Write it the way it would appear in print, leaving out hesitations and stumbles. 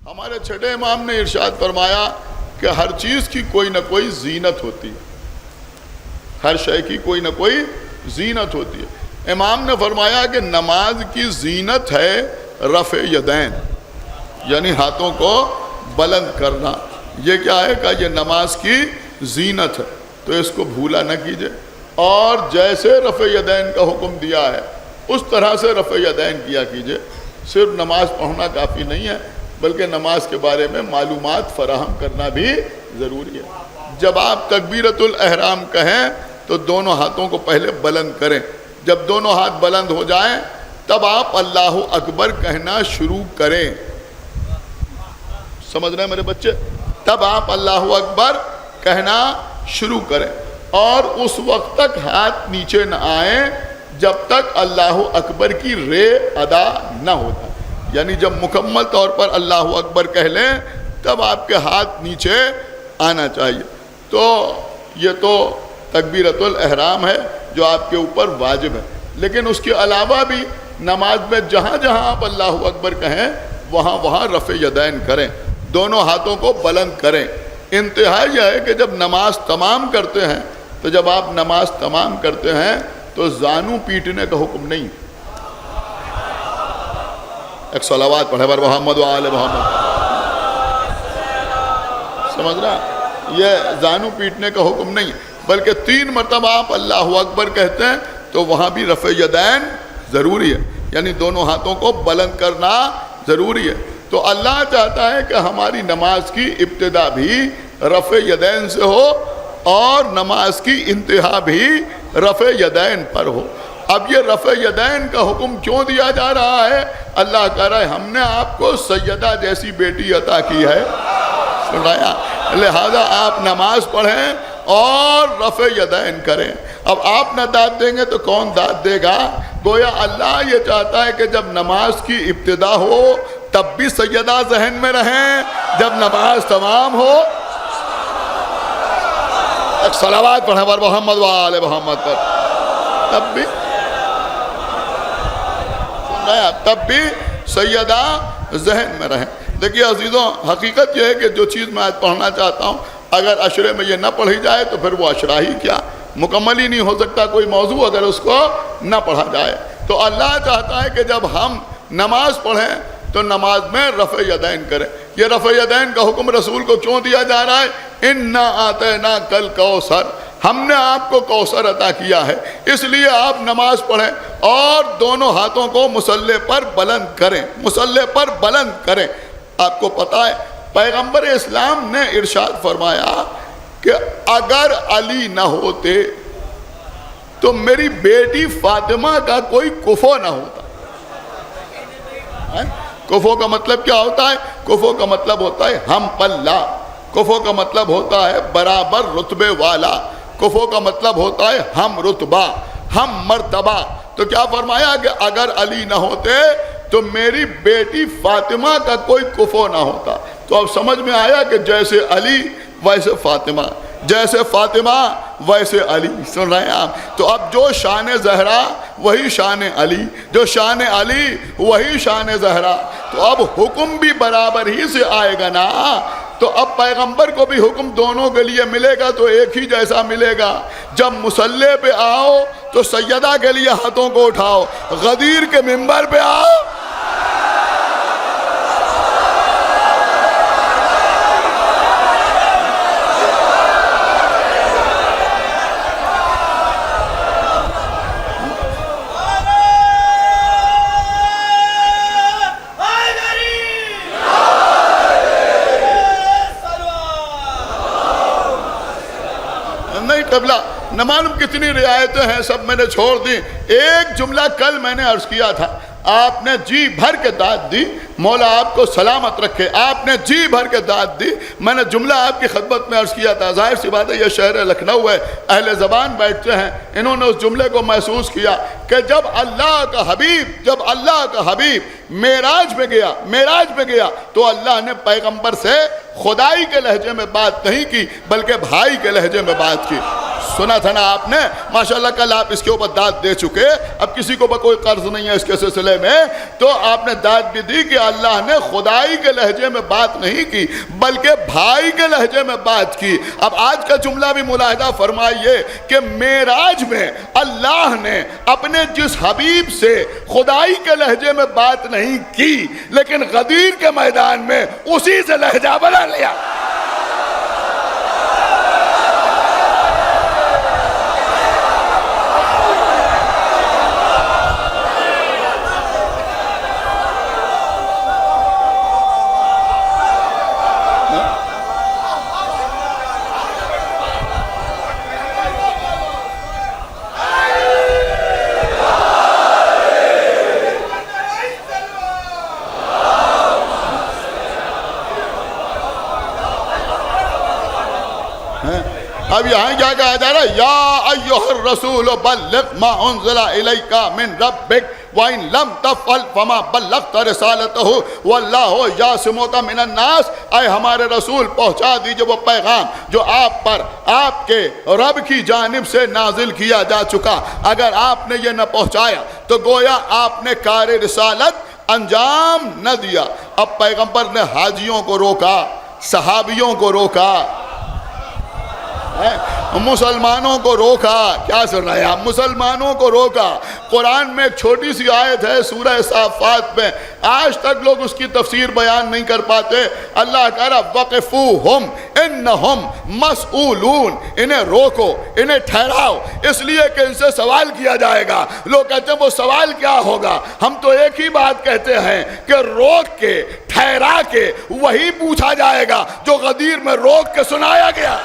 ہمارے چھٹے امام نے ارشاد فرمایا کہ ہر چیز کی کوئی نہ کوئی زینت ہوتی ہے، ہر شے کی کوئی نہ کوئی زینت ہوتی ہے۔ امام نے فرمایا کہ نماز کی زینت ہے رفع یدین، یعنی ہاتھوں کو بلند کرنا۔ یہ کیا ہے کہ یہ نماز کی زینت ہے، تو اس کو بھولا نہ کیجئے، اور جیسے رفع یدین کا حکم دیا ہے اس طرح سے رفع یدین کیا کیجئے۔ صرف نماز پڑھنا کافی نہیں ہے، بلکہ نماز کے بارے میں معلومات فراہم کرنا بھی ضروری ہے۔ جب آپ تکبیرۃ الاحرام کہیں تو دونوں ہاتھوں کو پہلے بلند کریں، جب دونوں ہاتھ بلند ہو جائیں تب آپ اللہ اکبر کہنا شروع کریں۔ سمجھ رہے ہیں میرے بچے؟ تب آپ اللہ اکبر کہنا شروع کریں، اور اس وقت تک ہاتھ نیچے نہ آئیں جب تک اللہ اکبر کی رے ادا نہ ہو جائے، یعنی جب مکمل طور پر اللہ اکبر کہہ لیں تب آپ کے ہاتھ نیچے آنا چاہیے۔ تو یہ تو تکبیرۃ الاحرام ہے جو آپ کے اوپر واجب ہے، لیکن اس کے علاوہ بھی نماز میں جہاں جہاں آپ اللہ اکبر کہیں وہاں وہاں رفع یدین کریں، دونوں ہاتھوں کو بلند کریں۔ انتہا یہ ہے کہ جب نماز تمام کرتے ہیں تو جب آپ نماز تمام کرتے ہیں تو زانو پیٹنے کا حکم نہیں۔ ایک صلوات پڑھے بر محمد و آل محمد۔ سمجھ رہا؟ یہ زانو پیٹنے کا حکم نہیں، بلکہ 3 مرتبہ آپ اللہ اکبر کہتے ہیں تو وہاں بھی رفع یدین ضروری ہے، یعنی دونوں ہاتھوں کو بلند کرنا ضروری ہے۔ تو اللہ چاہتا ہے کہ ہماری نماز کی ابتدا بھی رفع یدین سے ہو اور نماز کی انتہا بھی رفع یدین پر ہو۔ اب یہ رفع یدین کا حکم کیوں دیا جا رہا ہے؟ اللہ کہہ رہا ہے ہم نے آپ کو سیدہ جیسی بیٹی عطا کی ہے، سنایا، لہذا آپ نماز پڑھیں اور رفع یدین کریں۔ اب آپ نہ داد دیں گے تو کون داد دے گا؟ گویا اللہ یہ چاہتا ہے کہ جب نماز کی ابتدا ہو تب بھی سیدہ ذہن میں رہیں، جب نماز تمام ہو ایک صلوات پڑھیں بر محمد و آل محمد پر، تب بھی سیدہ ذہن میں رہیں۔ دیکھیے عزیزوں، حقیقت یہ ہے کہ جو چیز میں آج پڑھنا چاہتا ہوں اگر عشرے میں یہ نہ پڑھی جائے تو پھر وہ عشرہ ہی کیا، مکمل ہی نہیں ہو سکتا کوئی موضوع اگر اس کو نہ پڑھا جائے۔ تو اللہ چاہتا ہے کہ جب ہم نماز پڑھیں تو نماز میں رفع یدین کریں۔ یہ رفع یدین کا حکم رسول کو کیوں دیا جا رہا ہے؟ اِنَّا أَعْطَيْنَاكَ الْكَوْثَرَ، ہم نے آپ کو کوثر عطا کیا ہے، اس لیے آپ نماز پڑھیں اور دونوں ہاتھوں کو مصلی پر بلند کریں، مصلی پر بلند کریں۔ آپ کو پتہ ہے پیغمبر اسلام نے ارشاد فرمایا کہ اگر علی نہ ہوتے تو میری بیٹی فاطمہ کا کوئی کفو نہ ہوتا۔ کفو کا مطلب کیا ہوتا ہے؟ کفو کا مطلب ہوتا ہے ہم پلہ، کفو کا مطلب ہوتا ہے برابر رتبے والا، کفو کا مطلب ہوتا ہے ہم رتبہ، ہم مرتبہ۔ تو کیا فرمایا کہ اگر علی نہ ہوتے تو میری بیٹی فاطمہ کا کوئی کفو نہ ہوتا۔ تو اب سمجھ میں آیا کہ جیسے علی ویسے فاطمہ، جیسے فاطمہ ویسے علی۔ سن رہے ہیں آپ؟ تو اب جو شان زہرا وہی شان علی، جو شان علی وہی شان زہرا۔ تو اب حکم بھی برابر ہی سے آئے گا نا، تو اب پیغمبر کو بھی حکم دونوں کے لیے ملے گا تو ایک ہی جیسا ملے گا۔ جب مصلی پہ آؤ تو سیدہ کے لیے ہاتھوں کو اٹھاؤ، غدیر کے منبر پہ آؤ نہ معلوم کتنی رعایتیں ہیں، سب میں نے چھوڑ دی۔ ایک جملہ کل میں نے عرض کیا تھا، آپ نے جی بھر کے داد دی، مولا آپ کو سلامت رکھے، آپ نے جی بھر کے داد دی۔ میں نے جملہ آپ کی خدمت میں عرض کیا تھا، ظاہر سی بات ہے یہ شہر لکھنؤ ہے، اہل زبان بیٹھتے ہیں، انہوں نے اس جملے کو محسوس کیا کہ جب اللہ کا حبیب معراج میں گیا تو اللہ نے پیغمبر سے خدائی کے لہجے میں بات نہیں کی بلکہ بھائی کے لہجے میں بات کی۔ سنا تھا نا آپ نے ماشاءاللہ کل آپ اس کے اوپر داد دے چکے. اب کسی کو کوئی قرض نہیں ہے اس کے سلسلے میں, تو آپ نے داد بھی دی کہ اللہ نے خدائی کے لہجے میں بات نہیں کی بلکہ بھائی کے لہجے میں بات کی. اب آج کا جملہ بھی ملاحظہ فرمائیے کہ معراج میں اللہ نے اپنے جس حبیب سے خدائی کے لہجے میں بات نہیں کی لیکن غدیر کے میدان میں اسی سے لہجہ بنا لیا. اب یہاں کیا کہا جا رہا ہے, یا ایھا الرسول بلغ ما انزل الیک من ربک وَإِن لَمْ تَفْعَلْ فَمَا بَلَّغْتَ رِسَالَتَهُ وَاللَّهُ يَعْصِمُكَ مِنَ النَّاسِ. اے ہمارے رسول پہنچا دیجئے وہ پیغام جو آپ پر آپ کے رب کی جانب سے نازل کیا جا چکا. اگر آپ نے یہ نہ پہنچایا تو گویا آپ نے کار رسالت انجام نہ دیا. اب پیغمبر نے حاجیوں کو روکا, صحابیوں کو روکا, مسلمانوں کو روکا. کیا سن رہے ہیں آپ؟ مسلمانوں کو روکا. قرآن میں ایک چھوٹی سی آیت ہے سورہ صافات میں, آج تک لوگ اس کی تفسیر بیان نہیں کر پاتے. اللہ کہہ رہا وقفوہم انہم مسئولون, انہیں روکو, انہیں ٹھہراؤ, اس لیے کہ ان سے سوال کیا جائے گا. لوگ کہتے ہیں وہ سوال کیا ہوگا؟ ہم تو ایک ہی بات کہتے ہیں کہ روک کے ٹھہرا کے وہی پوچھا جائے گا جو غدیر میں روک کے سنایا گیا.